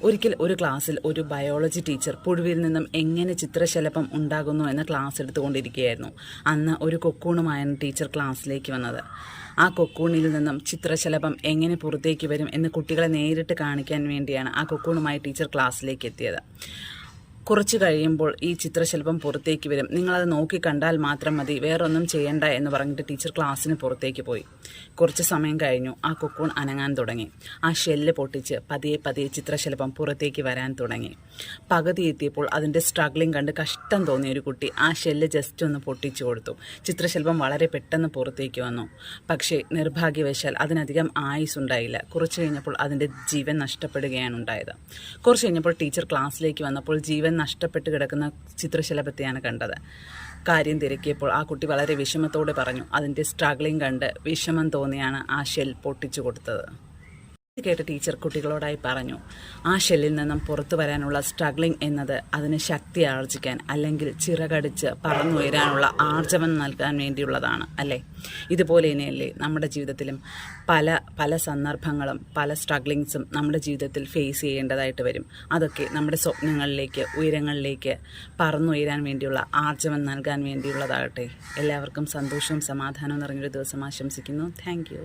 ഒരിക്കൽ ഒരു ക്ലാസ്സിൽ ഒരു ബയോളജി ടീച്ചർ പുഴുവിൽ നിന്നും എങ്ങനെ ചിത്രശലഭം ഉണ്ടാകുന്നു എന്ന ക്ലാസ് എടുത്തുകൊണ്ടിരിക്കുകയായിരുന്നു. അന്ന് ഒരു കൊക്കൂണുമായാണ് ടീച്ചർ ക്ലാസ്സിലേക്ക് വന്നത്. ആ കൊക്കൂണിൽ നിന്നും ചിത്രശലഭം എങ്ങനെ പുറത്തേക്ക് വരും എന്ന് കുട്ടികളെ നേരിട്ട് കാണിക്കാൻ വേണ്ടിയാണ് ആ കൊക്കൂണുമായി ടീച്ചർ ക്ലാസ്സിലേക്ക് എത്തിയത്. കുറച്ച് കഴിയുമ്പോൾ ഈ ചിത്രശലഭം പുറത്തേക്ക് വരും, നിങ്ങളത് നോക്കി കണ്ടാൽ മാത്രം മതി, വേറൊന്നും ചെയ്യണ്ട എന്ന് പറഞ്ഞിട്ട് ടീച്ചർ ക്ലാസ്സിന് പുറത്തേക്ക് പോയി. കുറച്ച് സമയം കഴിഞ്ഞു. ആ കൊക്കൂൺ അനങ്ങാൻ തുടങ്ങി. ആ ഷെല്ല് പൊട്ടിച്ച് പതിയെ പതിയെ ചിത്രശലഭം പുറത്തേക്ക് വരാൻ തുടങ്ങി. പകുതി എത്തിയപ്പോൾ അതിൻ്റെ സ്ട്രഗ്ലിംഗ് കണ്ട് കഷ്ടം തോന്നിയ ഒരു കുട്ടി ആ ഷെല്ല് ജസ്റ്റ് ഒന്ന് പൊട്ടിച്ചു കൊടുത്തു. ചിത്രശലഭം വളരെ പെട്ടെന്ന് പുറത്തേക്ക് വന്നു. പക്ഷേ നിർഭാഗ്യവശാൽ അതിനധികം ആയുസ് ഉണ്ടായില്ല. കുറച്ച് കഴിഞ്ഞപ്പോൾ അതിൻ്റെ ജീവൻ നഷ്ടപ്പെടുകയാണ് ഉണ്ടായത്. കുറച്ച് കഴിഞ്ഞപ്പോൾ ടീച്ചർ ക്ലാസ്സിലേക്ക് വന്നപ്പോൾ ജീവൻ നഷ്ടപ്പെട്ട് കിടക്കുന്ന ചിത്രശലഭത്തെയാണ് കണ്ടത്. കാര്യം തിരക്കിയപ്പോൾ ആ കുട്ടി വളരെ വിഷമത്തോടെ പറഞ്ഞു, അതിൻ്റെ സ്ട്രഗ്ലിംഗ് കണ്ട് വിഷമം തോന്നിയാണ് ആ ഷെൽ പൊട്ടിച്ചു കൊടുത്തത്. കേട്ട ടീച്ചർ കുട്ടികളോടായി പറഞ്ഞു, ആ ഷെല്ലിൽ നിന്നും പുറത്തു വരാനുള്ള സ്ട്രഗ്ലിംഗ് എന്നത് അതിന് ശക്തി ആർജിക്കാൻ അല്ലെങ്കിൽ ചിറകടിച്ച് പറന്നുയരാനുള്ള ആർജവം നൽകാൻ വേണ്ടിയുള്ളതാണ് അല്ലേ? ഇതുപോലെ തന്നെയല്ലേ നമ്മുടെ ജീവിതത്തിലും പല സന്ദർഭങ്ങളും പല സ്ട്രഗ്ലിങ്സും നമ്മുടെ ജീവിതത്തിൽ ഫേസ് ചെയ്യേണ്ടതായിട്ട് വരും. അതൊക്കെ നമ്മുടെ സ്വപ്നങ്ങളിലേക്ക് ഉയരങ്ങളിലേക്ക് പറന്നുയരാൻ വേണ്ടിയുള്ള ആർജവം നൽകാൻ വേണ്ടിയുള്ളതാകട്ടെ. എല്ലാവർക്കും സന്തോഷവും സമാധാനവും നിറഞ്ഞൊരു ദിവസം ആശംസിക്കുന്നു. Thank you.